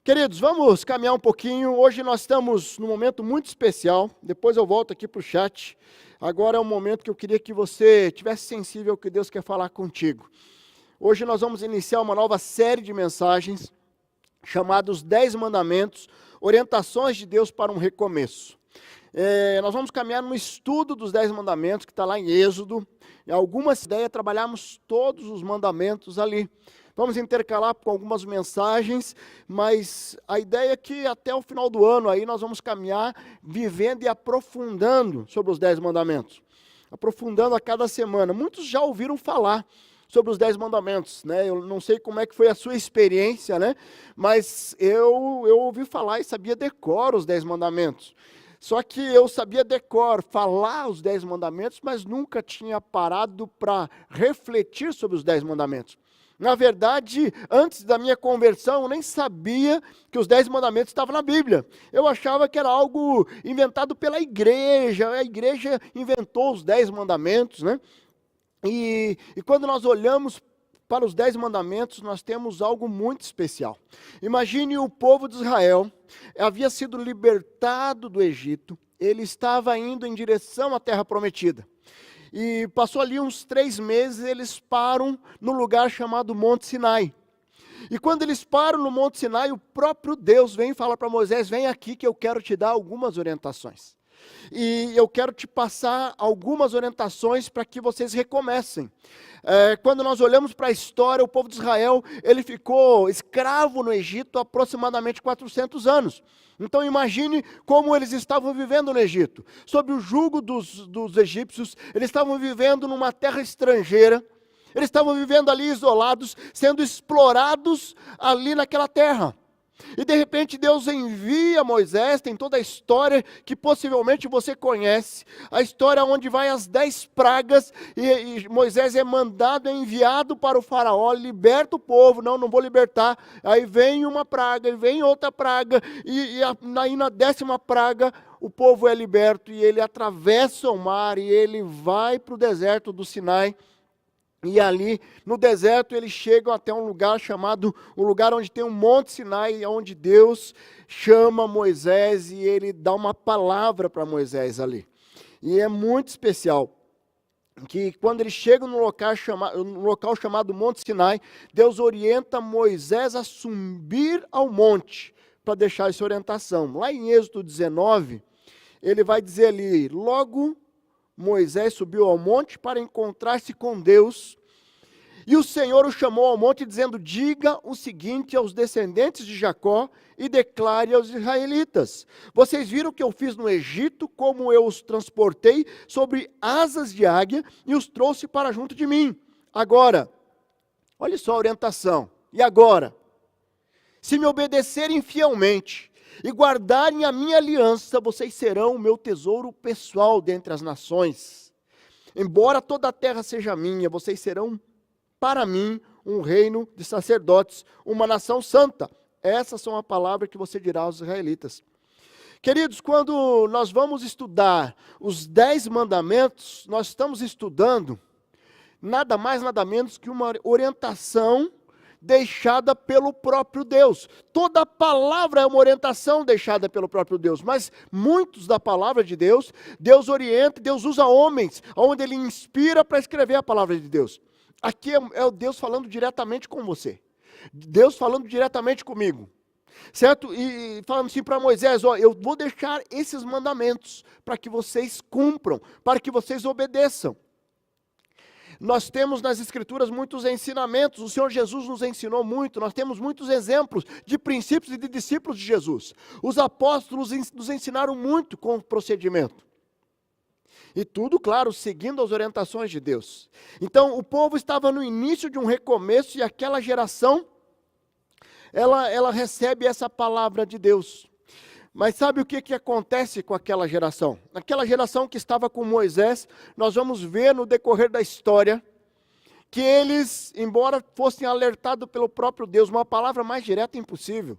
Queridos, vamos caminhar um pouquinho. Hoje nós estamos num momento muito especial. Depois eu volto aqui para o chat. Agora é um momento que eu queria que você tivesse sensível ao que Deus quer falar contigo. Hoje nós vamos iniciar uma nova série de mensagens chamada Os 10 Mandamentos, Orientações de Deus para um Recomeço. Nós vamos caminhar no estudo dos 10 mandamentos, que está lá em Êxodo. Em algumas ideias, trabalhamos todos os mandamentos ali. Vamos intercalar com algumas mensagens, mas a ideia é que até o final do ano aí nós vamos caminhar vivendo e aprofundando sobre os 10 mandamentos. Aprofundando a cada semana. Muitos já ouviram falar sobre os 10 mandamentos, né? Eu não sei como é que foi a sua experiência, né? Mas eu ouvi falar e sabia decor os 10 mandamentos. Só que eu sabia decor, falar os 10 mandamentos, mas nunca tinha parado para refletir sobre os 10 mandamentos. Na verdade, antes da minha conversão, eu nem sabia que os 10 mandamentos estavam na Bíblia. Eu achava que era algo inventado pela igreja. A igreja inventou os 10 mandamentos, né? E quando nós olhamos para os 10 mandamentos, nós temos algo muito especial. Imagine o povo de Israel, havia sido libertado do Egito, ele estava indo em direção à terra prometida. E passou ali uns 3 meses, eles param no lugar chamado Monte Sinai. E quando eles param no Monte Sinai, o próprio Deus vem e fala para Moisés: vem aqui que eu quero te dar algumas orientações. E eu quero te passar algumas orientações para que vocês recomecem. Quando nós olhamos para a história, o povo de Israel, ele ficou escravo no Egito há aproximadamente 400 anos. Então imagine como eles estavam vivendo no Egito. Sob o jugo dos egípcios, eles estavam vivendo numa terra estrangeira. Eles estavam vivendo ali isolados, sendo explorados ali naquela terra. E de repente Deus envia Moisés, tem toda a história que possivelmente você conhece, a história onde vai as 10 pragas, e Moisés é mandado, é enviado para o faraó, liberta o povo. Não vou libertar. Aí vem uma praga, vem outra praga, e aí na 10ª praga o povo é liberto, e ele atravessa o mar, e ele vai para o deserto do Sinai. E ali, no deserto, eles chegam até um lugar chamado, um lugar onde tem um Monte Sinai, onde Deus chama Moisés e ele dá uma palavra para Moisés ali. E é muito especial, que quando eles chegam no local chamado Monte Sinai, Deus orienta Moisés a subir ao monte, para deixar essa orientação. Lá em Êxodo 19, ele vai dizer ali: logo Moisés subiu ao monte para encontrar-se com Deus, e o Senhor o chamou ao monte dizendo: diga o seguinte aos descendentes de Jacó e declare aos israelitas: vocês viram o que eu fiz no Egito, como eu os transportei sobre asas de águia e os trouxe para junto de mim. Agora, olha só a orientação, e agora, se me obedecerem fielmente e guardarem a minha aliança, vocês serão o meu tesouro pessoal dentre as nações. Embora toda a terra seja minha, vocês serão para mim um reino de sacerdotes, uma nação santa. Essas são as palavras que você dirá aos israelitas. Queridos, quando nós vamos estudar os 10 mandamentos, nós estamos estudando nada mais, nada menos que uma orientação deixada pelo próprio Deus. Toda a palavra é uma orientação deixada pelo próprio Deus, mas muitos da palavra de Deus, Deus orienta, Deus usa homens, onde Ele inspira para escrever a palavra de Deus. Aqui é o Deus falando diretamente com você, Deus falando diretamente comigo, certo? E falando assim para Moisés: ó, eu vou deixar esses mandamentos para que vocês cumpram, para que vocês obedeçam. Nós temos nas Escrituras muitos ensinamentos, o Senhor Jesus nos ensinou muito, nós temos muitos exemplos de princípios e de discípulos de Jesus. Os apóstolos nos ensinaram muito com o procedimento. E tudo, claro, seguindo as orientações de Deus. Então, o povo estava no início de um recomeço, e aquela geração, ela recebe essa palavra de Deus. Mas sabe o que acontece com aquela geração? Aquela geração que estava com Moisés, nós vamos ver no decorrer da história, que eles, embora fossem alertados pelo próprio Deus, uma palavra mais direta é impossível.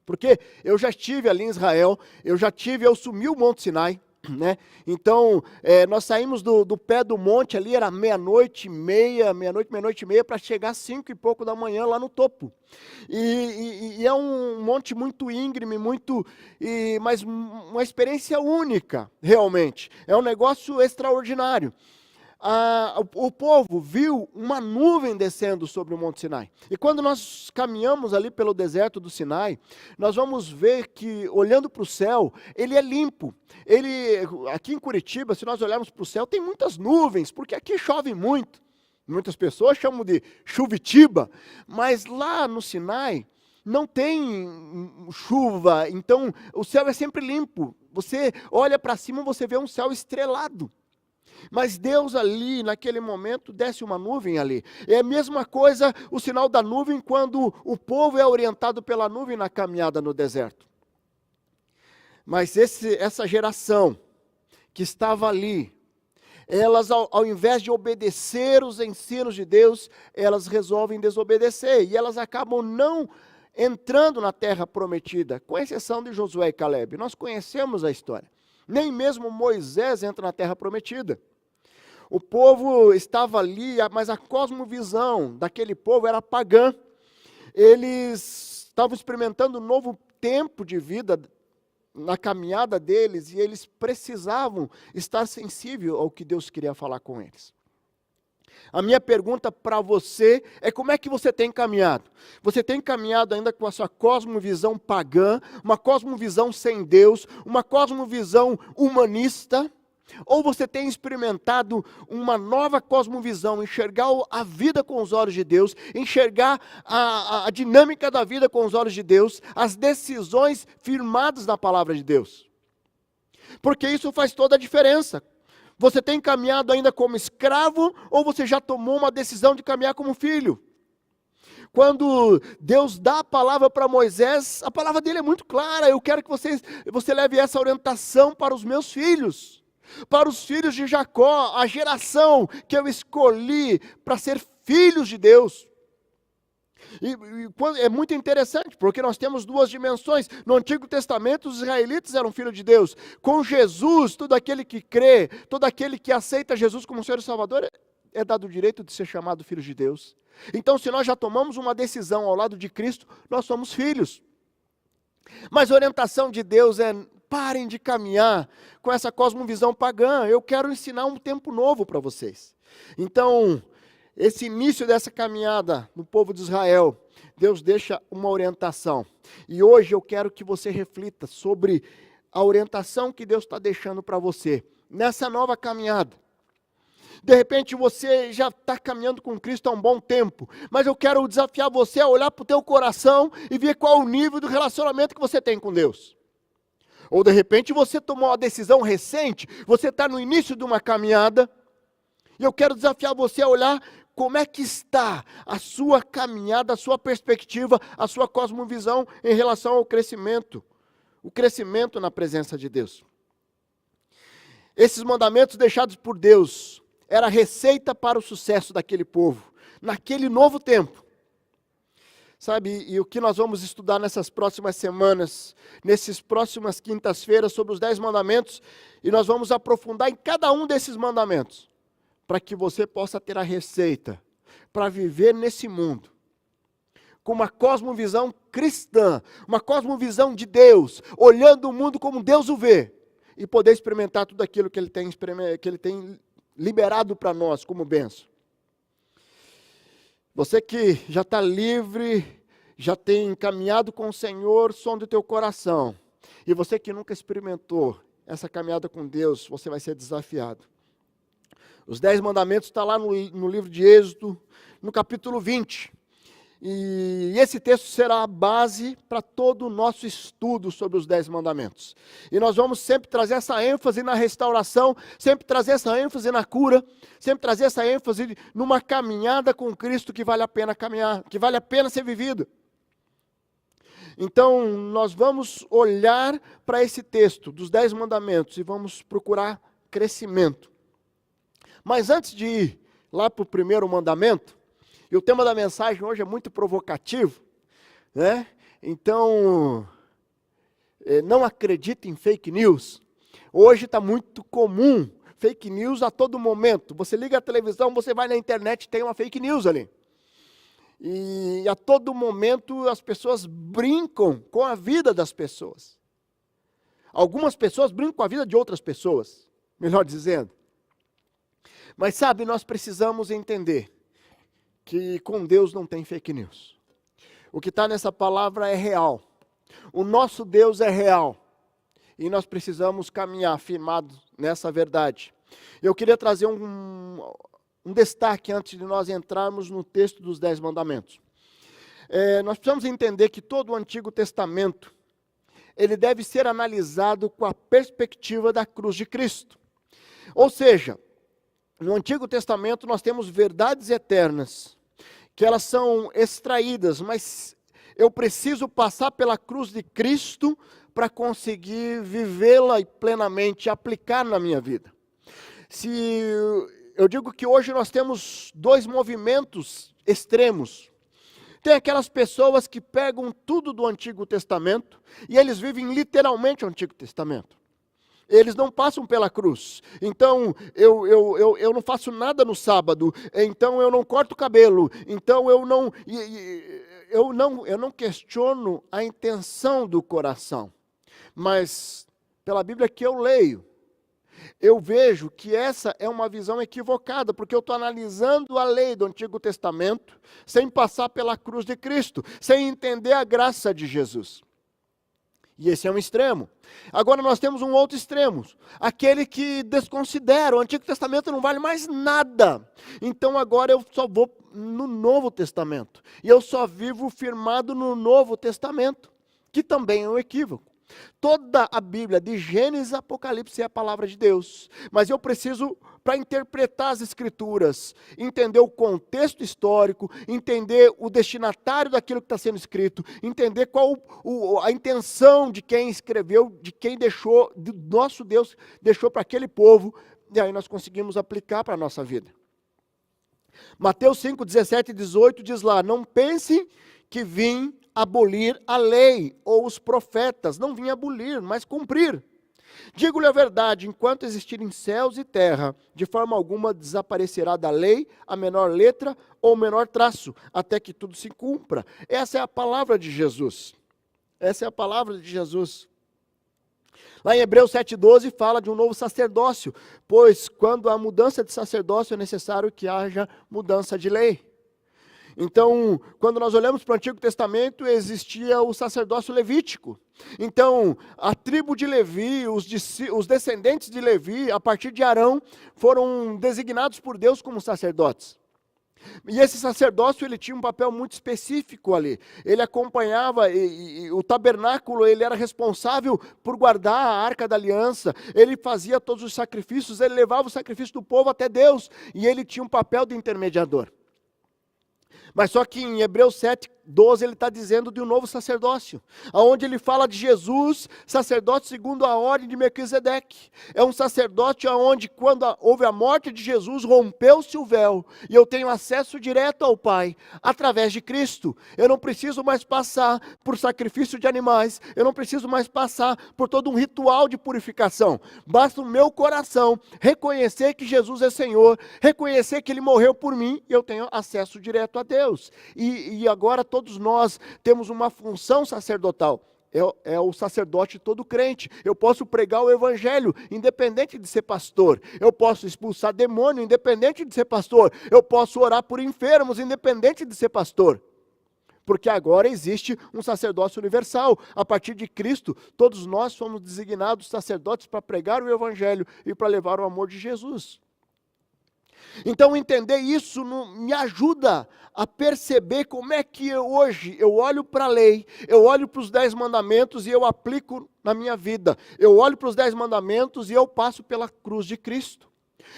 Porque eu já estive ali em Israel, eu sumi o Monte Sinai, né? Então, nós saímos do pé do monte ali, era meia-noite e meia, para chegar às 5 e pouco da manhã lá no topo. E é um monte muito íngreme, mas uma experiência única, realmente. É um negócio extraordinário. O povo viu uma nuvem descendo sobre o Monte Sinai. E quando nós caminhamos ali pelo deserto do Sinai, nós vamos ver que, olhando para o céu, ele é limpo. Aqui em Curitiba, se nós olharmos para o céu, tem muitas nuvens, porque aqui chove muito. Muitas pessoas chamam de chuvitiba, mas lá no Sinai não tem chuva, então o céu é sempre limpo. Você olha para cima, você vê um céu estrelado. Mas Deus ali, naquele momento, desce uma nuvem ali. É a mesma coisa o sinal da nuvem quando o povo é orientado pela nuvem na caminhada no deserto. Mas essa geração que estava ali, elas ao invés de obedecer os ensinos de Deus, elas resolvem desobedecer. E elas acabam não entrando na terra prometida, com exceção de Josué e Caleb. Nós conhecemos a história. Nem mesmo Moisés entra na terra prometida. O povo estava ali, mas a cosmovisão daquele povo era pagã. Eles estavam experimentando um novo tempo de vida na caminhada deles e eles precisavam estar sensíveis ao que Deus queria falar com eles. A minha pergunta para você é: como é que você tem caminhado? Você tem caminhado ainda com a sua cosmovisão pagã, uma cosmovisão sem Deus, uma cosmovisão humanista? Ou você tem experimentado uma nova cosmovisão, enxergar a vida com os olhos de Deus, enxergar a dinâmica da vida com os olhos de Deus, as decisões firmadas na palavra de Deus? Porque isso faz toda a diferença. Você tem caminhado ainda como escravo, ou você já tomou uma decisão de caminhar como filho? Quando Deus dá a palavra para Moisés, a palavra dele é muito clara: eu quero que você leve essa orientação para os meus filhos, para os filhos de Jacó, a geração que eu escolhi para ser filhos de Deus. E é muito interessante, porque nós temos duas dimensões. No Antigo Testamento, os israelitas eram filhos de Deus. Com Jesus, todo aquele que crê, todo aquele que aceita Jesus como Senhor e Salvador, é dado o direito de ser chamado filho de Deus. Então, se nós já tomamos uma decisão ao lado de Cristo, nós somos filhos. Mas a orientação de Deus é: parem de caminhar com essa cosmovisão pagã. Eu quero ensinar um tempo novo para vocês. Então, esse início dessa caminhada no povo de Israel, Deus deixa uma orientação. E hoje eu quero que você reflita sobre a orientação que Deus está deixando para você, nessa nova caminhada. De repente você já está caminhando com Cristo há um bom tempo, mas eu quero desafiar você a olhar para o teu coração e ver qual o nível do relacionamento que você tem com Deus. Ou de repente você tomou uma decisão recente, você está no início de uma caminhada, e eu quero desafiar você a olhar como é que está a sua caminhada, a sua perspectiva, a sua cosmovisão em relação ao crescimento. O crescimento na presença de Deus. Esses mandamentos deixados por Deus era a receita para o sucesso daquele povo, naquele novo tempo. Sabe, e o que nós vamos estudar nessas próximas semanas, nessas próximas quintas-feiras, sobre os 10 mandamentos, e nós vamos aprofundar em cada um desses mandamentos, para que você possa ter a receita para viver nesse mundo, com uma cosmovisão cristã, uma cosmovisão de Deus, olhando o mundo como Deus o vê, e poder experimentar tudo aquilo que Ele tem liberado para nós como bênção. Você que já está livre, já tem caminhado com o Senhor, sonde o teu coração. E você que nunca experimentou essa caminhada com Deus, você vai ser desafiado. Os 10 mandamentos estão lá no livro de Êxodo, no capítulo 20. E esse texto será a base para todo o nosso estudo sobre os 10 mandamentos. E nós vamos sempre trazer essa ênfase na restauração, sempre trazer essa ênfase na cura, sempre trazer essa ênfase numa caminhada com Cristo que vale a pena caminhar, que vale a pena ser vivida. Então, nós vamos olhar para esse texto dos 10 mandamentos e vamos procurar crescimento. Mas antes de ir lá para o primeiro mandamento, e o tema da mensagem hoje é muito provocativo, né? Então, não acredite em fake news. Hoje está muito comum fake news a todo momento. Você liga a televisão, você vai na internet, tem uma fake news ali. E a todo momento as pessoas brincam com a vida das pessoas. Algumas pessoas brincam com a vida de outras pessoas, melhor dizendo. Mas sabe, nós precisamos entender que com Deus não tem fake news. O que está nessa palavra é real. O nosso Deus é real. E nós precisamos caminhar firmados nessa verdade. Eu queria trazer um destaque antes de nós entrarmos no texto dos 10 mandamentos. Nós precisamos entender que todo o Antigo Testamento, ele deve ser analisado com a perspectiva da cruz de Cristo. Ou seja, no Antigo Testamento nós temos verdades eternas, que elas são extraídas, mas eu preciso passar pela cruz de Cristo para conseguir vivê-la e plenamente aplicar na minha vida. Eu digo que hoje nós temos dois movimentos extremos. Tem aquelas pessoas que pegam tudo do Antigo Testamento e eles vivem literalmente o Antigo Testamento. Eles não passam pela cruz. Então, eu não faço nada no sábado. Então, eu não corto o cabelo. Então, eu não questiono a intenção do coração. Mas, pela Bíblia que eu leio, eu vejo que essa é uma visão equivocada, porque eu estou analisando a lei do Antigo Testamento sem passar pela cruz de Cristo, sem entender a graça de Jesus. E esse é um extremo. Agora nós temos um outro extremo, aquele que desconsidera, o Antigo Testamento não vale mais nada. Então agora eu só vou no Novo Testamento, e eu só vivo firmado no Novo Testamento, que também é um equívoco. Toda a Bíblia, de Gênesis a Apocalipse, é a palavra de Deus. Mas eu preciso, para interpretar as Escrituras, entender o contexto histórico, entender o destinatário daquilo que está sendo escrito, entender qual a intenção de quem escreveu, de quem deixou, do nosso Deus deixou para aquele povo, e aí nós conseguimos aplicar para a nossa vida. Mateus 5, 17 e 18 diz lá: não pensem que vim abolir a lei ou os profetas. Não vim abolir, mas cumprir. Digo-lhe a verdade, enquanto existirem céus e terra, de forma alguma desaparecerá da lei a menor letra ou o menor traço, até que tudo se cumpra. Essa é a palavra de Jesus. Essa é a palavra de Jesus. Lá em Hebreus 7,12 fala de um novo sacerdócio, pois quando há mudança de sacerdócio é necessário que haja mudança de lei. Então, quando nós olhamos para o Antigo Testamento, existia o sacerdócio levítico. Então, a tribo de Levi, os descendentes de Levi, a partir de Arão, foram designados por Deus como sacerdotes. E esse sacerdócio, ele tinha um papel muito específico ali. Ele acompanhava, e o tabernáculo, ele era responsável por guardar a Arca da Aliança. Ele fazia todos os sacrifícios, ele levava o sacrifício do povo até Deus. E ele tinha um papel de intermediador. Mas só que em Hebreus 7,12 ele está dizendo de um novo sacerdócio, onde ele fala de Jesus, sacerdote segundo a ordem de Melquisedeque. É um sacerdote onde, quando houve a morte de Jesus, rompeu-se o véu, e eu tenho acesso direto ao Pai, através de Cristo. Eu não preciso mais passar por sacrifício de animais, eu não preciso mais passar por todo um ritual de purificação. Basta o meu coração reconhecer que Jesus é Senhor, reconhecer que Ele morreu por mim, e eu tenho acesso direto a Deus. E agora todos nós temos uma função sacerdotal. É o sacerdote todo crente. Eu posso pregar o evangelho, independente de ser pastor. Eu posso expulsar demônio, independente de ser pastor. Eu posso orar por enfermos, independente de ser pastor. Porque agora existe um sacerdócio universal. A partir de Cristo, todos nós somos designados sacerdotes para pregar o evangelho e para levar o amor de Jesus. Então entender isso me ajuda a perceber como é que hoje eu olho para a lei, eu olho para os 10 mandamentos e eu aplico na minha vida. Eu olho para os 10 mandamentos e eu passo pela cruz de Cristo.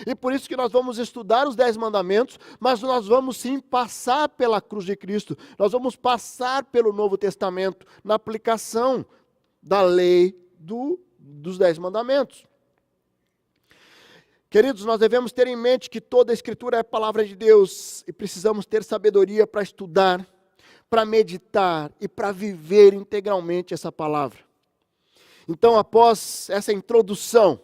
E por isso que nós vamos estudar os 10 mandamentos, mas nós vamos sim passar pela cruz de Cristo. Nós vamos passar pelo Novo Testamento na aplicação da lei dos 10 mandamentos. Queridos, nós devemos ter em mente que toda a Escritura é a palavra de Deus e precisamos ter sabedoria para estudar, para meditar e para viver integralmente essa palavra. Então, após essa introdução,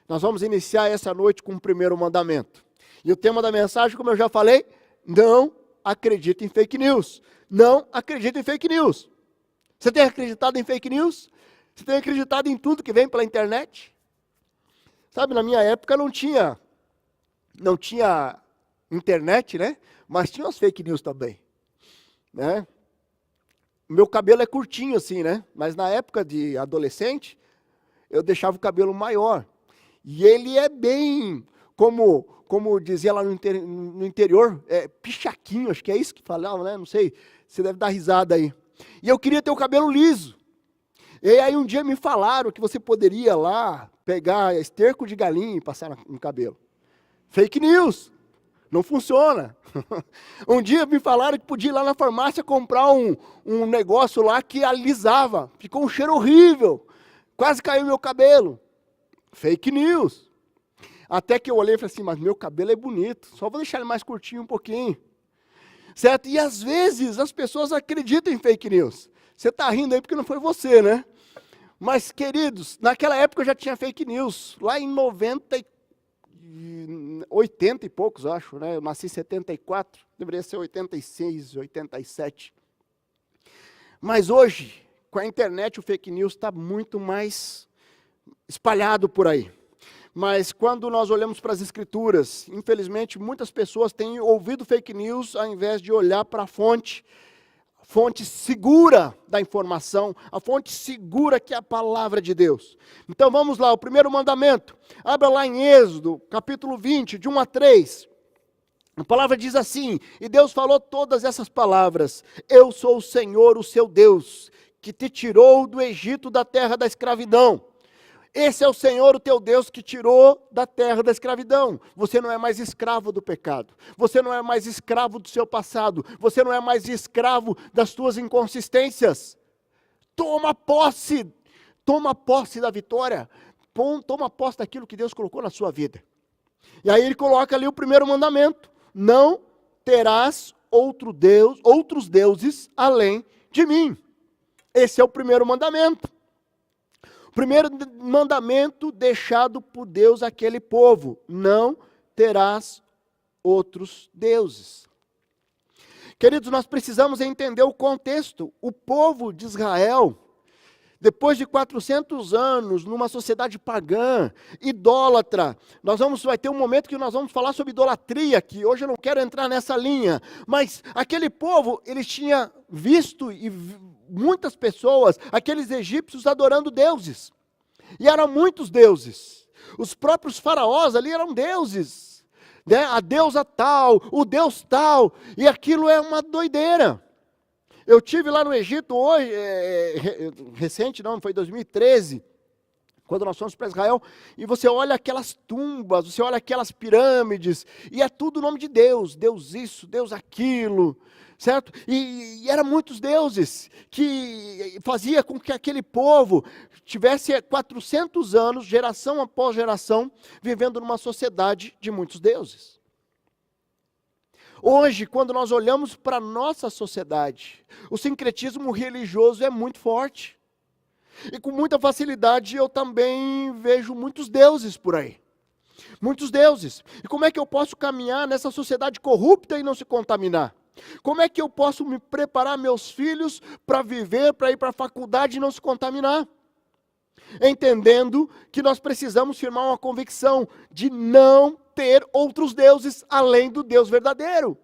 nós vamos iniciar essa noite com o primeiro mandamento. E o tema da mensagem, como eu já falei, não acredite em fake news. Não acredite em fake news. Você tem acreditado em fake news? Você tem acreditado em tudo que vem pela internet? Sabe, na minha época não tinha internet, né? Mas tinha as fake news também, né? Meu cabelo é curtinho assim, né? Mas na época de adolescente, eu deixava o cabelo maior. E ele é bem, como dizia lá no interior, pichaquinho, acho que é isso que falava, né? Não sei, você deve dar risada aí. E eu queria ter o cabelo liso. E aí um dia me falaram que você poderia lá pegar esterco de galinha e passar no cabelo. Fake news. Não funciona. Um dia me falaram que podia ir lá na farmácia comprar um negócio lá que alisava. Ficou um cheiro horrível. Quase caiu meu cabelo. Fake news. Até que eu olhei e falei assim, mas meu cabelo é bonito. Só vou deixar ele mais curtinho um pouquinho. Certo? E às vezes as pessoas acreditam em fake news. Você está rindo aí porque não foi você, né? Mas, queridos, naquela época eu já tinha fake news. Lá em 80 e poucos, acho, né? Eu nasci em 74, deveria ser 86, 87. Mas hoje, com a internet, o fake news está muito mais espalhado por aí. Mas quando nós olhamos para as escrituras, infelizmente, muitas pessoas têm ouvido fake news ao invés de olhar para a fonte segura da informação, a fonte segura que é a palavra de Deus. Então vamos lá, o primeiro mandamento. Abra lá em Êxodo, capítulo 20, de 1 a 3. A palavra diz assim, e Deus falou todas essas palavras: Eu sou o Senhor, o seu Deus, que te tirou do Egito, da terra da escravidão. Esse é o Senhor, o teu Deus, que tirou da terra da escravidão. Você não é mais escravo do pecado. Você não é mais escravo do seu passado. Você não é mais escravo das suas inconsistências. Toma posse da vitória. Toma posse daquilo que Deus colocou na sua vida. E aí ele coloca ali o primeiro mandamento: não terás outros deuses além de mim. Esse é o primeiro mandamento. Primeiro mandamento deixado por Deus àquele povo: não terás outros deuses. Queridos, nós precisamos entender o contexto. O povo de Israel, depois de 400 anos, numa sociedade pagã, idólatra, vai ter um momento que nós vamos falar sobre idolatria aqui. Hoje eu não quero entrar nessa linha, mas aquele povo, eles tinham visto muitas pessoas, aqueles egípcios adorando deuses. E eram muitos deuses. Os próprios faraós ali eram deuses, né? A deusa tal, o deus tal, e aquilo é uma doideira. Eu tive lá no Egito hoje, recente, não, foi 2013, quando nós fomos para Israel, e você olha aquelas tumbas, você olha aquelas pirâmides, e é tudo o nome de Deus, Deus isso, Deus aquilo, certo? E eram muitos deuses, que fazia com que aquele povo tivesse 400 anos, geração após geração, vivendo numa sociedade de muitos deuses. Hoje, quando nós olhamos para a nossa sociedade, o sincretismo religioso é muito forte. E com muita facilidade eu também vejo muitos deuses por aí. Muitos deuses. E como é que eu posso caminhar nessa sociedade corrupta e não se contaminar? Como é que eu posso me preparar meus filhos para viver, para ir para a faculdade e não se contaminar? Entendendo que nós precisamos firmar uma convicção de não ter outros deuses além do Deus verdadeiro.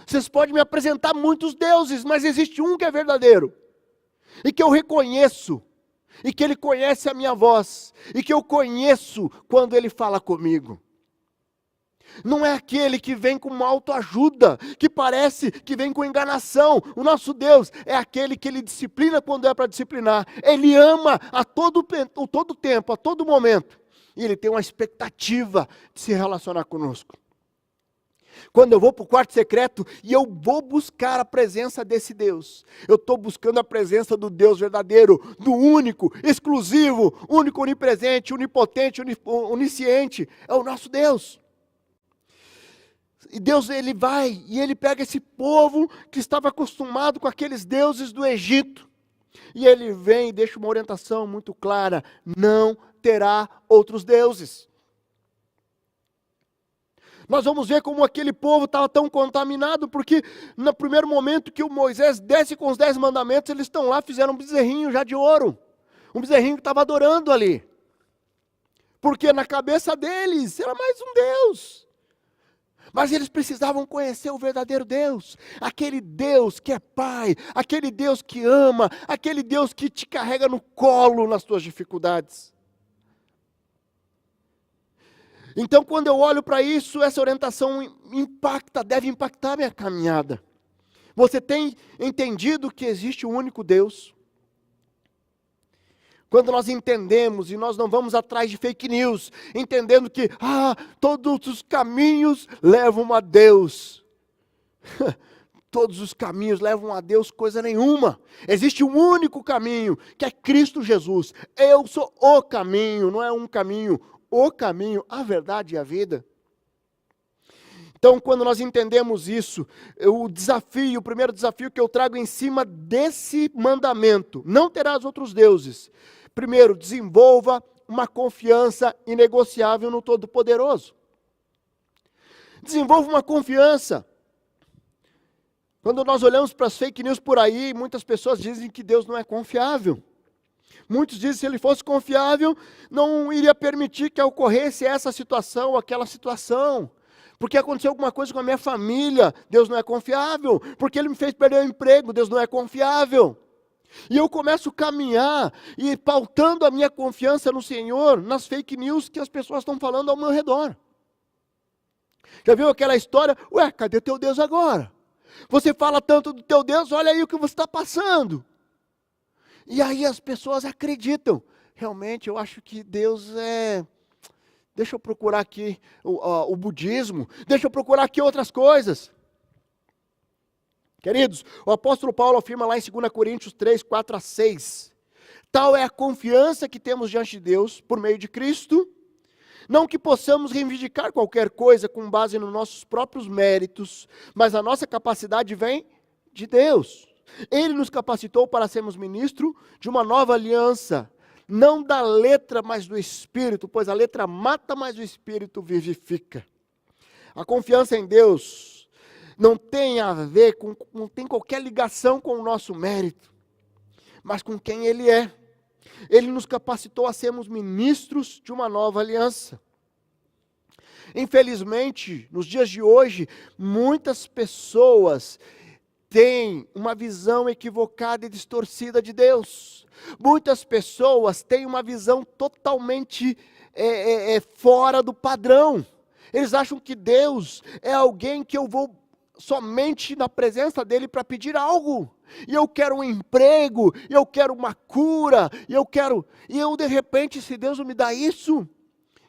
Vocês podem me apresentar muitos deuses, mas existe um que é verdadeiro. E que eu reconheço. E que Ele conhece a minha voz. E que eu conheço quando Ele fala comigo. Não é aquele que vem com uma autoajuda, que parece que vem com enganação. O nosso Deus é aquele que Ele disciplina quando é para disciplinar. Ele ama a todo tempo, a todo momento. E Ele tem uma expectativa de se relacionar conosco. Quando eu vou para o quarto secreto e eu vou buscar a presença desse Deus, eu estou buscando a presença do Deus verdadeiro, do único, exclusivo, único, onipresente, onipotente, onisciente. É o nosso Deus. E Deus, Ele vai e Ele pega esse povo que estava acostumado com aqueles deuses do Egito. E ele vem e deixa uma orientação muito clara: não terá outros deuses. Nós vamos ver como aquele povo estava tão contaminado, porque no primeiro momento que o Moisés desce com os 10 mandamentos, eles estão lá, fizeram um bezerrinho já de ouro. Um bezerrinho que estava adorando ali. Porque na cabeça deles era mais um Deus. Mas eles precisavam conhecer o verdadeiro Deus. Aquele Deus que é Pai, aquele Deus que ama, aquele Deus que te carrega no colo nas tuas dificuldades. Então, quando eu olho para isso, essa orientação deve impactar a minha caminhada. Você tem entendido que existe um único Deus? Quando nós entendemos e nós não vamos atrás de fake news, entendendo que todos os caminhos levam a Deus. Todos os caminhos levam a Deus coisa nenhuma. Existe um único caminho, que é Cristo Jesus. Eu sou o caminho, não é um caminho. O caminho, a verdade e a vida. Então, quando nós entendemos isso, o primeiro desafio que eu trago em cima desse mandamento: não terás outros deuses. Primeiro, desenvolva uma confiança inegociável no Todo-Poderoso. Desenvolva uma confiança. Quando nós olhamos para as fake news por aí, muitas pessoas dizem que Deus não é confiável. Muitos dizem que se ele fosse confiável, não iria permitir que ocorresse essa situação ou aquela situação. Porque aconteceu alguma coisa com a minha família, Deus não é confiável. Porque ele me fez perder o emprego, Deus não é confiável. E eu começo a caminhar e pautando a minha confiança no Senhor, nas fake news que as pessoas estão falando ao meu redor. Já viu aquela história? Cadê teu Deus agora? Você fala tanto do teu Deus, olha aí o que você está passando. E aí as pessoas acreditam. Realmente, eu acho que Deus é... Deixa eu procurar aqui o budismo. Deixa eu procurar aqui outras coisas. Queridos, o apóstolo Paulo afirma lá em 2 Coríntios 3, 4 a 6. Tal é a confiança que temos diante de Deus por meio de Cristo. Não que possamos reivindicar qualquer coisa com base nos nossos próprios méritos, mas a nossa capacidade vem de Deus. Ele nos capacitou para sermos ministros de uma nova aliança, não da letra, mas do Espírito, pois a letra mata, mas o Espírito vivifica. A confiança em Deus não tem a ver não tem qualquer ligação com o nosso mérito, mas com quem Ele é. Ele nos capacitou a sermos ministros de uma nova aliança. Infelizmente, nos dias de hoje, muitas pessoas têm uma visão equivocada e distorcida de Deus. Muitas pessoas têm uma visão totalmente fora do padrão. Eles acham que Deus é alguém que eu vou somente na presença dele para pedir algo. E eu quero um emprego, eu quero uma cura, e eu de repente, se Deus não me dá isso,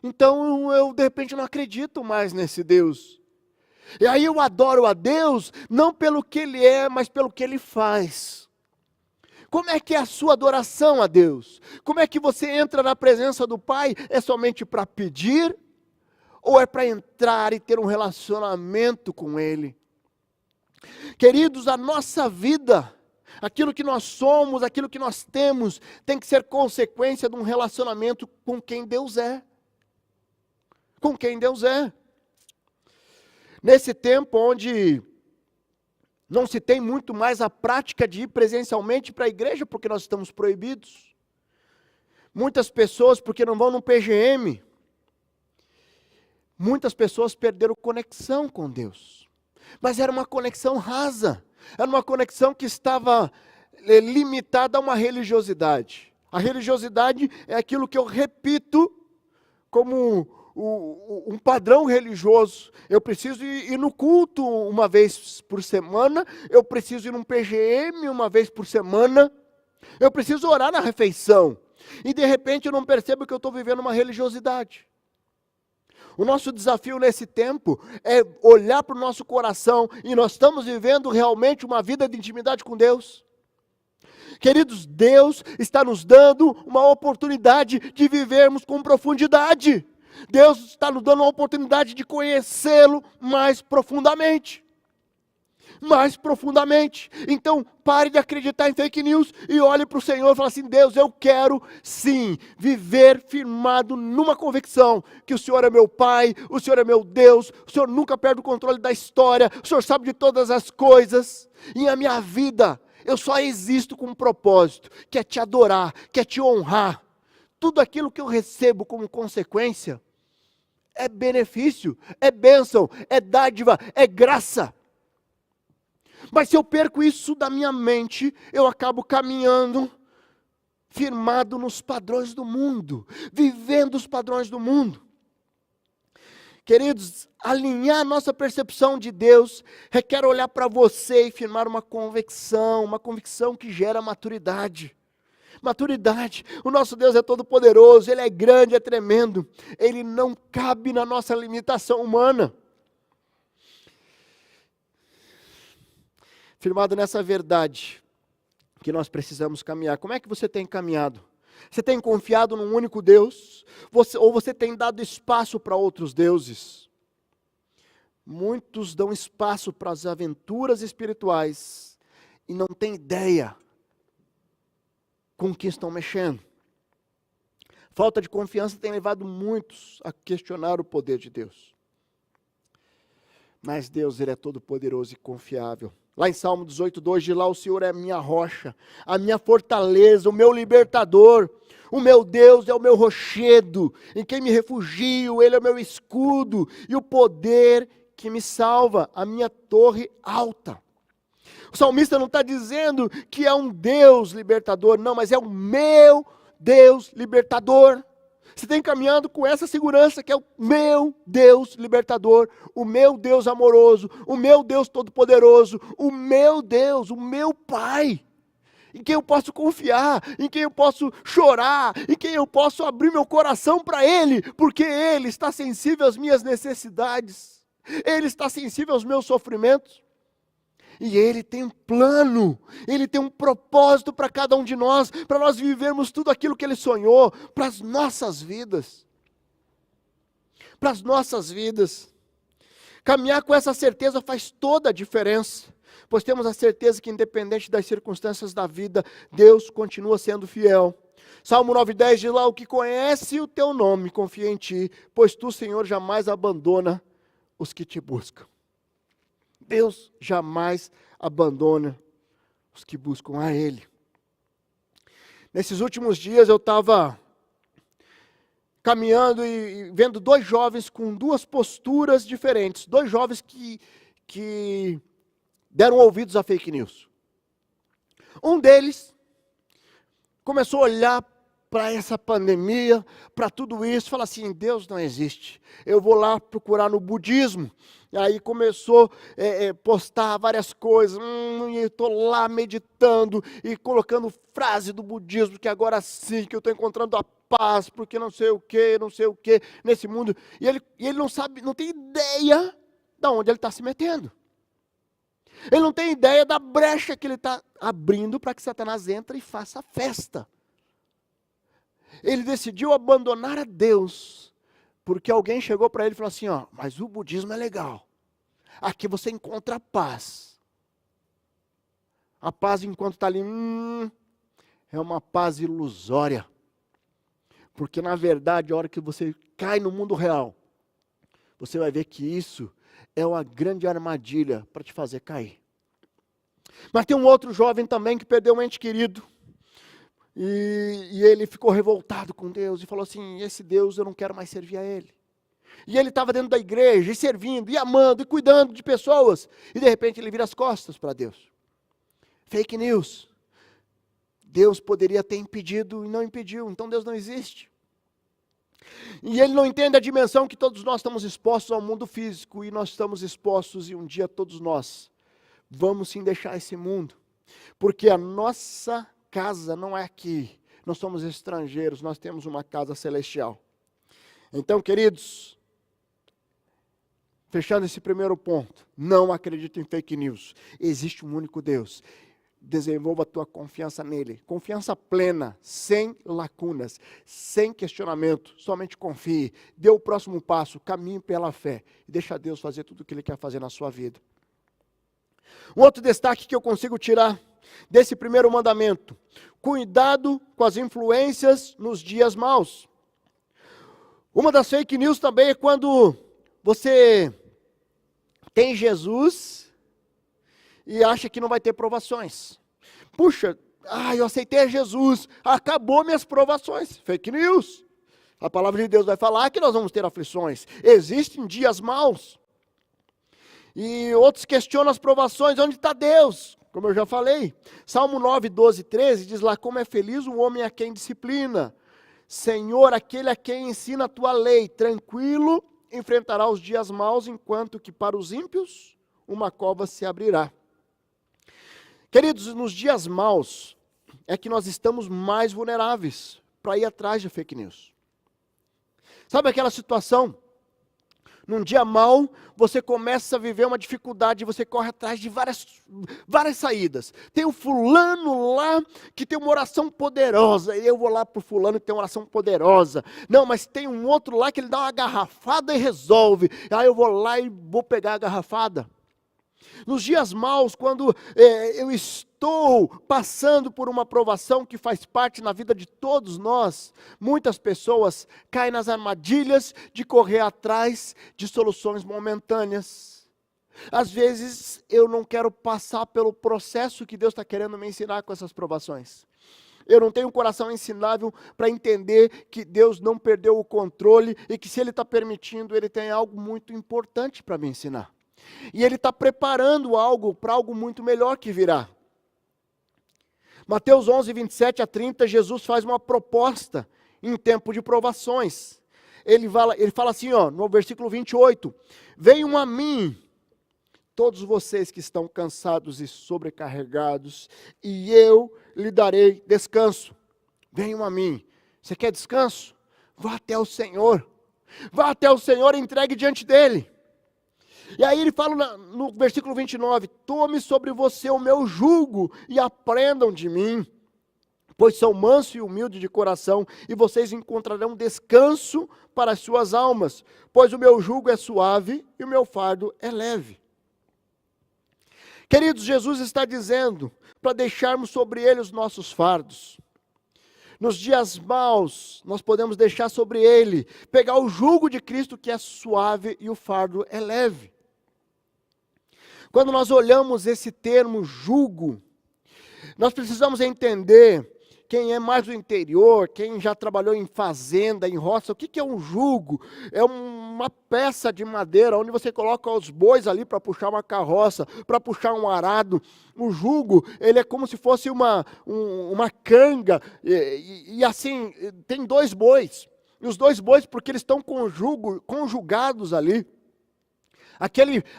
então eu de repente não acredito mais nesse Deus. E aí eu adoro a Deus, não pelo que Ele é, mas pelo que Ele faz. Como é que é a sua adoração a Deus? Como é que você entra na presença do Pai? É somente para pedir? Ou é para entrar e ter um relacionamento com Ele? Queridos, a nossa vida, aquilo que nós somos, aquilo que nós temos, tem que ser consequência de um relacionamento com quem Deus é. Com quem Deus é. Nesse tempo onde não se tem muito mais a prática de ir presencialmente para a igreja, porque nós estamos proibidos. Muitas pessoas, porque não vão no PGM, muitas pessoas perderam conexão com Deus. Mas era uma conexão rasa, era uma conexão que estava limitada a uma religiosidade. A religiosidade é aquilo que eu repito como um padrão religioso. Eu preciso ir no culto uma vez por semana, eu preciso ir num PGM uma vez por semana, eu preciso orar na refeição. E de repente eu não percebo que eu estou vivendo uma religiosidade. O nosso desafio nesse tempo é olhar para o nosso coração e nós estamos vivendo realmente uma vida de intimidade com Deus. Queridos, Deus está nos dando uma oportunidade de vivermos com profundidade. Deus está nos dando uma oportunidade de conhecê-lo mais profundamente. mais profundamente. Então, pare de acreditar em fake news e olhe para o Senhor e fale assim: Deus, eu quero sim viver firmado numa convicção que o Senhor é meu Pai, o Senhor é meu Deus, o Senhor nunca perde o controle da história, o Senhor sabe de todas as coisas, e a minha vida, eu só existo com um propósito, que é te adorar, que é te honrar. Tudo aquilo que eu recebo como consequência é benefício, é bênção, é dádiva, é graça. Mas se eu perco isso da minha mente, eu acabo caminhando firmado nos padrões do mundo, vivendo os padrões do mundo. Queridos, alinhar nossa percepção de Deus requer olhar para você e firmar uma convicção que gera maturidade. Maturidade. O nosso Deus é todo poderoso, Ele é grande, é tremendo. Ele não cabe na nossa limitação humana. Firmado nessa verdade que nós precisamos caminhar. Como é que você tem caminhado? Você tem confiado num único Deus? Ou você tem dado espaço para outros deuses? Muitos dão espaço para as aventuras espirituais e não têm ideia com o que estão mexendo. Falta de confiança tem levado muitos a questionar o poder de Deus. Mas Deus, Ele é todo poderoso e confiável. Lá em Salmo 18:2, de lá o Senhor é a minha rocha, a minha fortaleza, o meu libertador. O meu Deus é o meu rochedo, em quem me refugio, Ele é o meu escudo e o poder que me salva, a minha torre alta. O salmista não está dizendo que é um Deus libertador, não, mas é o meu Deus libertador. Você tem caminhando com essa segurança que é o meu Deus libertador, o meu Deus amoroso, o meu Deus todo-poderoso, o meu Deus, o meu Pai, em quem eu posso confiar, em quem eu posso chorar, em quem eu posso abrir meu coração para Ele, porque Ele está sensível às minhas necessidades, Ele está sensível aos meus sofrimentos. E Ele tem um plano, Ele tem um propósito para cada um de nós, para nós vivermos tudo aquilo que Ele sonhou, para as nossas vidas. Para as nossas vidas. Caminhar com essa certeza faz toda a diferença, pois temos a certeza que independente das circunstâncias da vida, Deus continua sendo fiel. Salmo 9:10 diz lá: o que conhece o teu nome confia em ti, pois tu, Senhor, jamais abandona os que te buscam. Deus jamais abandona os que buscam a Ele. Nesses últimos dias eu estava caminhando e vendo dois jovens com duas posturas diferentes. Dois jovens que deram ouvidos a fake news. Um deles começou a olhar para essa pandemia, para tudo isso, fala assim: Deus não existe, eu vou lá procurar no budismo. E aí começou a postar várias coisas, e eu estou lá meditando e colocando frase do budismo, que agora sim, que eu estou encontrando a paz, porque não sei o que, nesse mundo. E ele não sabe, não tem ideia de onde ele está se metendo. Ele não tem ideia da brecha que ele está abrindo para que Satanás entre e faça festa. Ele decidiu abandonar a Deus, porque alguém chegou para ele e falou assim: ó, mas o budismo é legal, aqui você encontra a paz. A paz enquanto está ali, é uma paz ilusória, porque na verdade a hora que você cai no mundo real, você vai ver que isso é uma grande armadilha para te fazer cair. Mas tem um outro jovem também que perdeu um ente querido, e ele ficou revoltado com Deus e falou assim: esse Deus eu não quero mais servir a Ele. E ele estava dentro da igreja, e servindo, e amando, e cuidando de pessoas, e de repente ele vira as costas para Deus. Fake news. Deus poderia ter impedido e não impediu, então Deus não existe. E ele não entende a dimensão que todos nós estamos expostos ao mundo físico, e nós estamos expostos, e um dia todos nós vamos sim deixar esse mundo, porque a nossa casa não é aqui, nós somos estrangeiros, nós temos uma casa celestial. Então, queridos, fechando esse primeiro ponto, não acredite em fake news, existe um único Deus, desenvolva a tua confiança nele, confiança plena, sem lacunas, sem questionamento, somente confie, dê o próximo passo, caminhe pela fé, e deixa Deus fazer tudo o que Ele quer fazer na sua vida. Um outro destaque que eu consigo tirar desse primeiro mandamento: cuidado com as influências nos dias maus. Uma das fake news também é quando você tem Jesus e acha que não vai ter provações. Puxa, eu aceitei Jesus, acabou minhas provações. Fake news. A palavra de Deus vai falar que nós vamos ter aflições. Existem dias maus. E outros questionam as provações. Onde está Deus? Como eu já falei. Salmo 9, 12, 13 diz lá: como é feliz o homem a quem disciplina. Senhor, aquele a quem ensina a tua lei, tranquilo enfrentará os dias maus, enquanto que para os ímpios uma cova se abrirá. Queridos, nos dias maus é que nós estamos mais vulneráveis para ir atrás de fake news. Sabe aquela situação? Num dia mau, você começa a viver uma dificuldade, você corre atrás de várias saídas. Tem o fulano lá que tem uma oração poderosa, eu vou lá para o fulano que tem uma oração poderosa. Não, mas tem um outro lá que ele dá uma garrafada e resolve. Aí eu vou lá e vou pegar a garrafada. Nos dias maus, quando eu estou passando por uma provação que faz parte na vida de todos nós, muitas pessoas caem nas armadilhas de correr atrás de soluções momentâneas. Às vezes eu não quero passar pelo processo que Deus está querendo me ensinar com essas provações. Eu não tenho um coração ensinável para entender que Deus não perdeu o controle e que se Ele está permitindo, Ele tem algo muito importante para me ensinar. E Ele está preparando algo para algo muito melhor que virá. Mateus 11, 27 a 30, Jesus faz uma proposta em tempo de provações. Ele fala assim, no versículo 28, venham a mim, todos vocês que estão cansados e sobrecarregados, e eu lhe darei descanso. Venham a mim. Você quer descanso? Vá até o Senhor. Vá até o Senhor e entregue diante dEle. E aí ele fala no versículo 29, tome sobre você o meu jugo e aprendam de mim, pois sou manso e humilde de coração, e vocês encontrarão descanso para as suas almas, pois o meu jugo é suave e o meu fardo é leve. Queridos, Jesus está dizendo para deixarmos sobre Ele os nossos fardos. Nos dias maus, nós podemos deixar sobre Ele, pegar o jugo de Cristo que é suave e o fardo é leve. Quando nós olhamos esse termo jugo, nós precisamos entender, quem é mais do interior, quem já trabalhou em fazenda, em roça, o que é um jugo? É uma peça de madeira, onde você coloca os bois ali para puxar uma carroça, para puxar um arado. O jugo, ele é como se fosse uma canga, e assim, tem dois bois. E os dois bois, porque eles estão conjugados ali.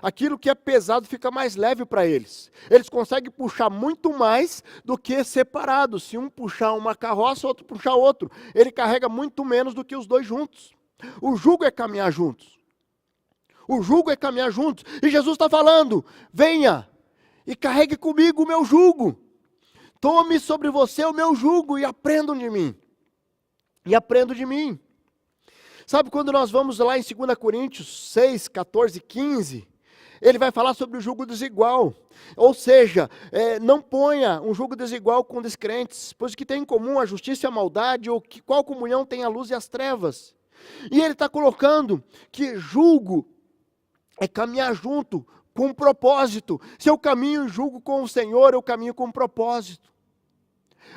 Aquilo que é pesado fica mais leve para eles. Eles conseguem puxar muito mais do que separados. Se um puxar uma carroça, outro puxar outro. Ele carrega muito menos do que os dois juntos. O jugo é caminhar juntos. O jugo é caminhar juntos. E Jesus está falando, venha e carregue comigo o meu jugo. Tome sobre você o meu jugo e aprendam de mim. E aprendo de mim. Sabe quando nós vamos lá em 2 Coríntios 6, 14, 15, ele vai falar sobre o jugo desigual. Ou seja, não ponha um jugo desigual com descrentes, pois o que tem em comum a justiça e a maldade, ou qual comunhão tem a luz e as trevas. E ele está colocando que jugo é caminhar junto, com um propósito. Se eu caminho e julgo com o Senhor, eu caminho com um propósito.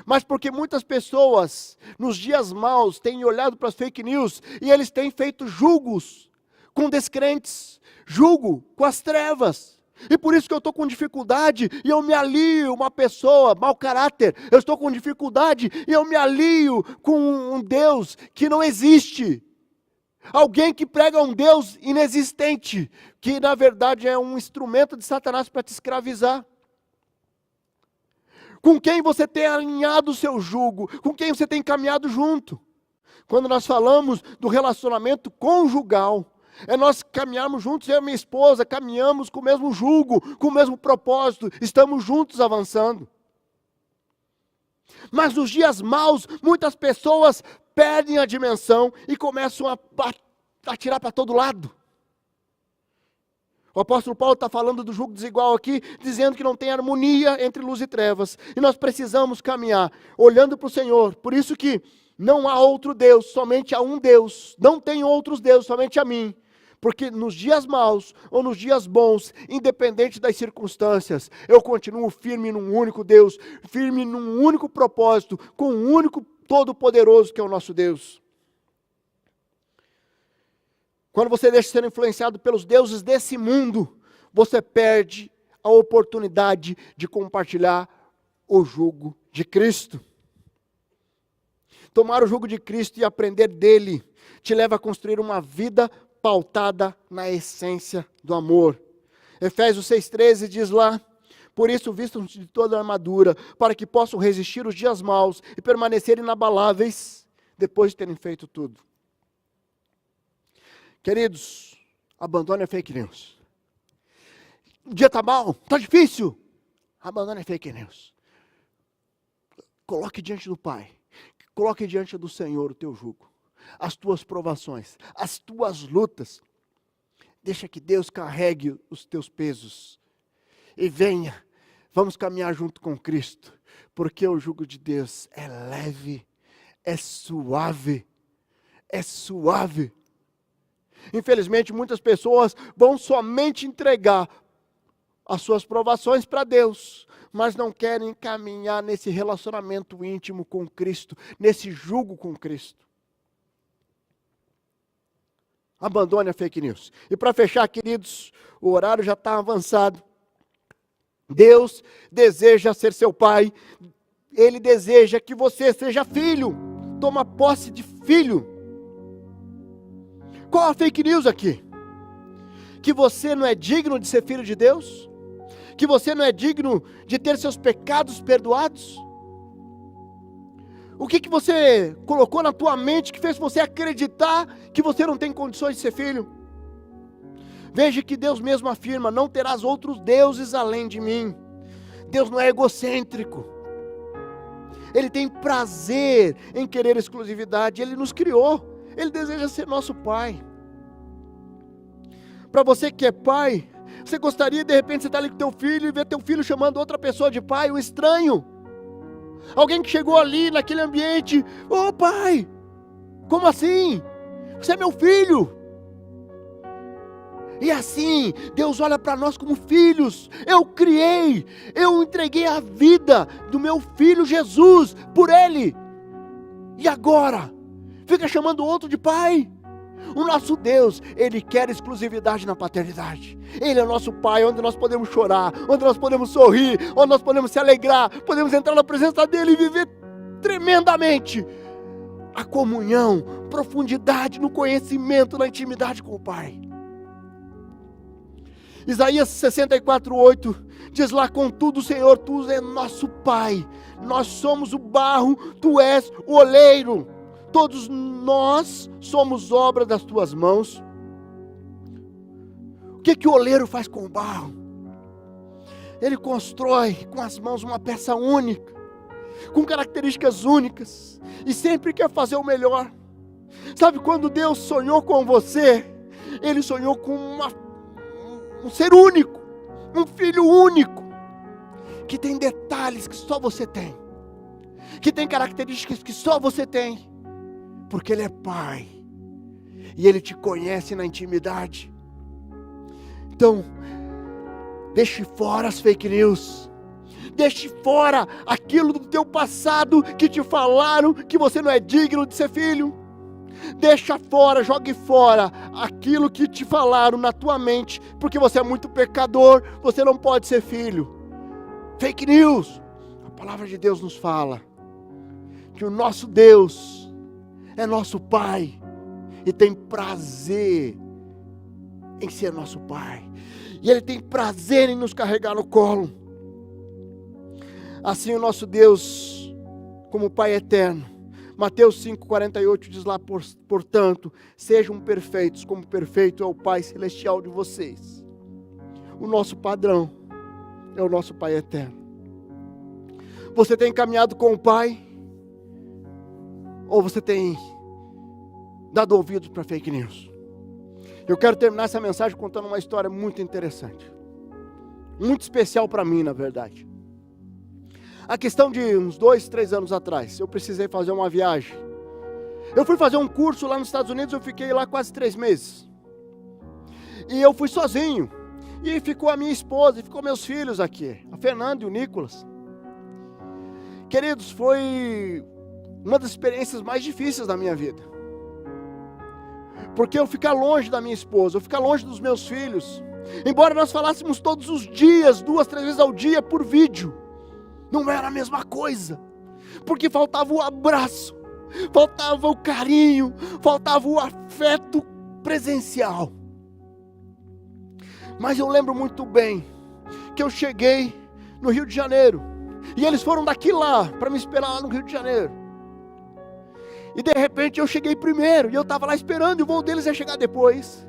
Mas porque muitas pessoas, nos dias maus, têm olhado para as fake news, e eles têm feito julgos com descrentes, julgo com as trevas. E por isso que eu estou com dificuldade, e eu me alio uma pessoa, mau caráter, eu estou com dificuldade, e eu me alio com um Deus que não existe. Alguém que prega um Deus inexistente, que na verdade é um instrumento de Satanás para te escravizar. Com quem você tem alinhado o seu jugo, com quem você tem caminhado junto. Quando nós falamos do relacionamento conjugal, é nós caminharmos juntos, eu e minha esposa, caminhamos com o mesmo jugo, com o mesmo propósito, estamos juntos avançando. Mas nos dias maus, muitas pessoas perdem a dimensão e começam a atirar para todo lado. O apóstolo Paulo está falando do jugo desigual aqui, dizendo que não tem harmonia entre luz e trevas. E nós precisamos caminhar olhando para o Senhor. Por isso que não há outro Deus, somente há um Deus. Não tem outros deuses, somente a mim. Porque nos dias maus ou nos dias bons, independente das circunstâncias, eu continuo firme num único Deus, firme num único propósito, com um único todo-poderoso que é o nosso Deus. Quando você deixa ser influenciado pelos deuses desse mundo, você perde a oportunidade de compartilhar o jugo de Cristo. Tomar o jugo de Cristo e aprender dele te leva a construir uma vida pautada na essência do amor. Efésios 6,13 diz lá: por isso vistam-se de toda a armadura, para que possam resistir os dias maus e permanecer inabaláveis depois de terem feito tudo. Queridos, abandone a fake news. O dia está mal, está difícil. Abandone a fake news. Coloque diante do Pai. Coloque diante do Senhor o teu jugo. As tuas provações, as tuas lutas. Deixa que Deus carregue os teus pesos. E venha, vamos caminhar junto com Cristo. Porque o jugo de Deus é leve, é suave. É suave. Infelizmente, muitas pessoas vão somente entregar as suas provações para Deus, mas não querem caminhar nesse relacionamento íntimo com Cristo, nesse jugo com Cristo. Abandone a fake news. E para fechar, queridos, o horário já está avançado. Deus deseja ser seu pai. Ele deseja que você seja filho. Toma posse de filho. Qual a fake news aqui? Que você não é digno de ser filho de Deus? Que você não é digno de ter seus pecados perdoados? O que você colocou na tua mente que fez você acreditar que você não tem condições de ser filho? Veja que Deus mesmo afirma: não terás outros deuses além de mim. Deus não é egocêntrico. Ele tem prazer em querer exclusividade. Ele nos criou. Ele deseja ser nosso pai. Para você que é pai, você gostaria de repente você estar ali com teu filho e ver teu filho chamando outra pessoa de pai, um estranho? Alguém que chegou ali naquele ambiente: ô pai, como assim? Você é meu filho. E assim, Deus olha para nós como filhos. Eu criei, eu entreguei a vida do meu filho Jesus por ele. E agora? Fica chamando outro de pai. O nosso Deus, Ele quer exclusividade na paternidade. Ele é o nosso pai, onde nós podemos chorar, onde nós podemos sorrir, onde nós podemos se alegrar, podemos entrar na presença dEle e viver tremendamente a comunhão, profundidade no conhecimento, na intimidade com o Pai. Isaías 64:8 diz lá: contudo, Senhor, Tu és nosso Pai, nós somos o barro, Tu és o oleiro. Todos nós somos obra das tuas mãos. O que o oleiro faz com o barro? Ele constrói com as mãos uma peça única, com características únicas, e sempre quer fazer o melhor. Sabe, quando Deus sonhou com você, Ele sonhou com um ser único, um filho único, que tem detalhes que só você tem, que tem características que só você tem. Porque Ele é Pai, e Ele te conhece na intimidade. Então, deixe fora as fake news, deixe fora aquilo do teu passado que te falaram que você não é digno de ser filho. Deixa fora, jogue fora aquilo que te falaram na tua mente, porque você é muito pecador, você não pode ser filho. Fake news. A palavra de Deus nos fala que o nosso Deus é nosso Pai, e tem prazer em ser nosso Pai, e Ele tem prazer em nos carregar no colo. Assim o nosso Deus, como Pai eterno, Mateus 5,48 diz lá: portanto, sejam perfeitos, como perfeito é o Pai celestial de vocês. O nosso padrão é o nosso Pai eterno. Você tem caminhado com o Pai? Ou você tem dado ouvidos para fake news? Eu quero terminar essa mensagem contando uma história muito interessante. Muito especial para mim, na verdade. A questão de uns 2, 3 anos atrás, eu precisei fazer uma viagem. Eu fui fazer um curso lá nos Estados Unidos, eu fiquei lá quase 3 meses. E eu fui sozinho. E ficou a minha esposa, e ficou meus filhos aqui, a Fernanda e o Nicolas. Queridos, foi uma das experiências mais difíceis da minha vida. Porque eu ficar longe da minha esposa, eu ficar longe dos meus filhos, embora nós falássemos todos os dias, 2, 3 vezes ao dia por vídeo, não era a mesma coisa, porque faltava o abraço, faltava o carinho, faltava o afeto presencial. Mas eu lembro muito bem que eu cheguei no Rio de Janeiro, e eles foram daqui lá, para me esperar lá no Rio de Janeiro. E de repente eu cheguei primeiro, e eu estava lá esperando, e o voo deles ia chegar depois.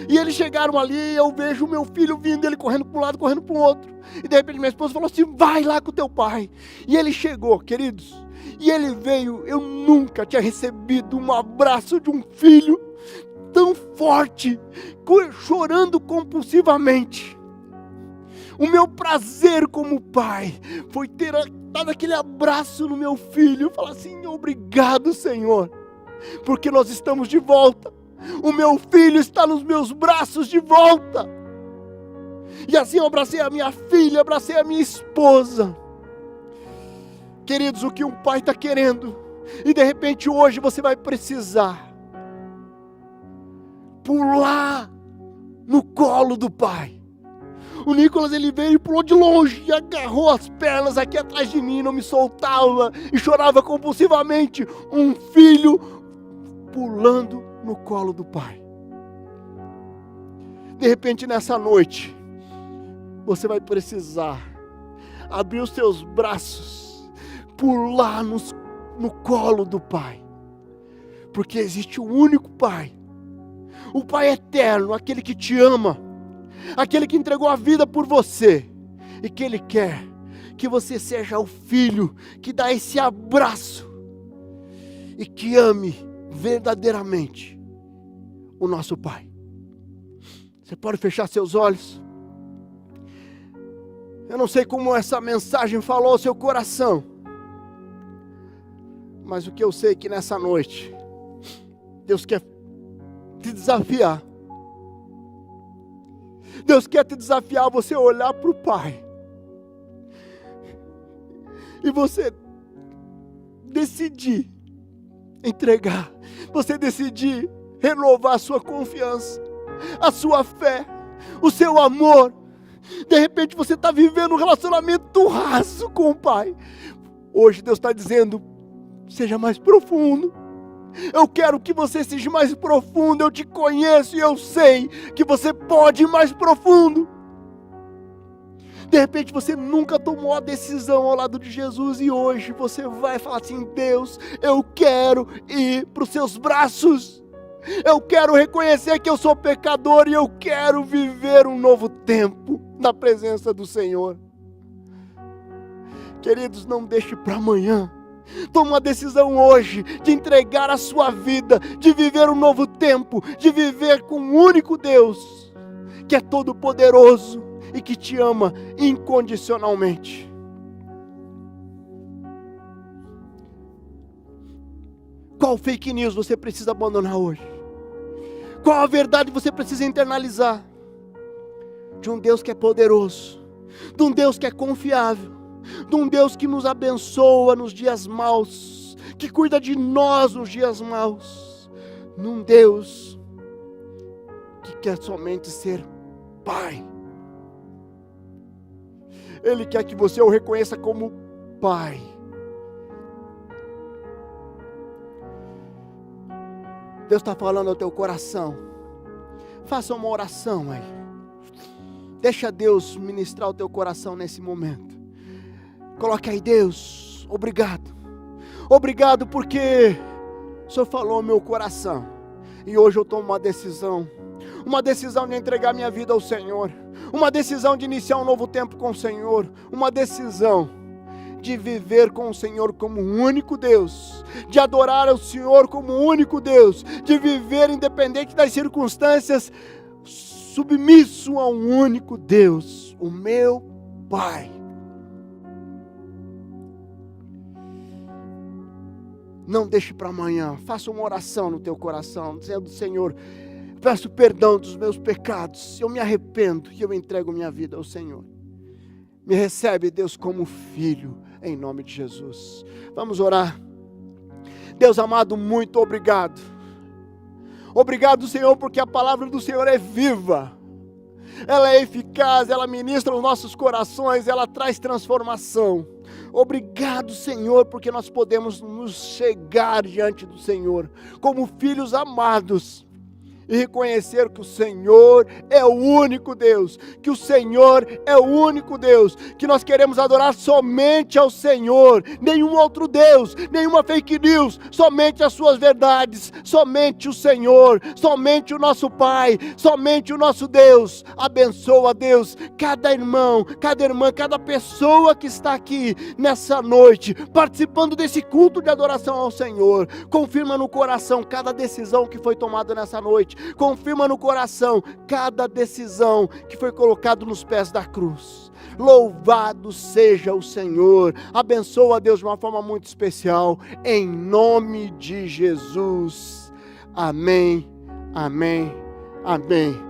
E eles chegaram ali, e eu vejo o meu filho vindo, ele correndo para um lado, correndo para o outro. E de repente minha esposa falou assim, vai lá com o teu pai. E ele chegou, queridos, e ele veio, eu nunca tinha recebido um abraço de um filho tão forte, chorando compulsivamente. O meu prazer como pai foi ter dado aquele abraço no meu filho, falar assim, obrigado, Senhor, porque nós estamos de volta. O meu filho está nos meus braços de volta. E assim eu abracei a minha filha, abracei a minha esposa. Queridos, o que um pai está querendo, e de repente hoje você vai precisar pular no colo do pai. O Nicolas, ele veio e pulou de longe e agarrou as pernas aqui atrás de mim, não me soltava e chorava compulsivamente. Um filho pulando no colo do pai. De repente nessa noite, você vai precisar abrir os seus braços, pular no colo do pai. Porque existe um único pai, o Pai eterno, aquele que te ama, aquele que entregou a vida por você, e que Ele quer que você seja o filho que dá esse abraço e que ame verdadeiramente o nosso Pai. Você pode fechar seus olhos? Eu não sei como essa mensagem falou ao seu coração, mas o que eu sei é que nessa noite Deus quer te desafiar. Deus quer te desafiar a você olhar para o Pai e você decidir entregar, você decidir renovar a sua confiança, a sua fé, o seu amor. De repente você está vivendo um relacionamento raso com o Pai. Hoje Deus está dizendo, seja mais profundo. Eu quero que você seja mais profundo. Eu te conheço e eu sei que você pode ir mais profundo. De repente você nunca tomou a decisão ao lado de Jesus e hoje você vai falar assim, Deus, eu quero ir para os seus braços. Eu quero reconhecer que eu sou pecador e eu quero viver um novo tempo na presença do Senhor. Queridos, não deixe para amanhã. Toma uma decisão hoje de entregar a sua vida, de viver um novo tempo, de viver com um único Deus, que é todo poderoso e que te ama incondicionalmente. Qual fake news você precisa abandonar hoje? Qual a verdade você precisa internalizar? De um Deus que é poderoso, de um Deus que é confiável, de um Deus que nos abençoa nos dias maus, que cuida de nós nos dias maus, num Deus que quer somente ser Pai. Ele quer que você o reconheça como Pai. Deus está falando ao teu coração. Faça uma oração aí. Deixa Deus ministrar o teu coração nesse momento. Coloque aí, Deus, obrigado. Obrigado porque o Senhor falou ao meu coração. E hoje eu tomo uma decisão. Uma decisão de entregar minha vida ao Senhor. Uma decisão de iniciar um novo tempo com o Senhor. Uma decisão de viver com o Senhor como o único Deus, de adorar ao Senhor como o único Deus, de viver independente das circunstâncias, submisso a um único Deus, o meu Pai. Não deixe para amanhã, faça uma oração no teu coração, dizendo: Senhor, peço perdão dos meus pecados, eu me arrependo e eu entrego minha vida ao Senhor. Me recebe, Deus, como filho, em nome de Jesus. Vamos orar. Deus amado, muito obrigado. Obrigado, Senhor, porque a palavra do Senhor é viva. Ela é eficaz, ela ministra os nossos corações, ela traz transformação. Obrigado, Senhor, porque nós podemos nos chegar diante do Senhor como filhos amados e reconhecer que o Senhor é o único Deus, que o Senhor é o único Deus, que nós queremos adorar somente ao Senhor, nenhum outro Deus, nenhuma fake news, somente as suas verdades, somente o Senhor, somente o nosso Pai, somente o nosso Deus. Abençoa, Deus, cada irmão, cada irmã, cada pessoa que está aqui nessa noite, participando desse culto de adoração ao Senhor. Confirma no coração cada decisão que foi tomada nessa noite. Confirma no coração cada decisão que foi colocado nos pés da cruz. Louvado seja o Senhor. Abençoa, Deus, de uma forma muito especial, em nome de Jesus. Amém, amém, amém.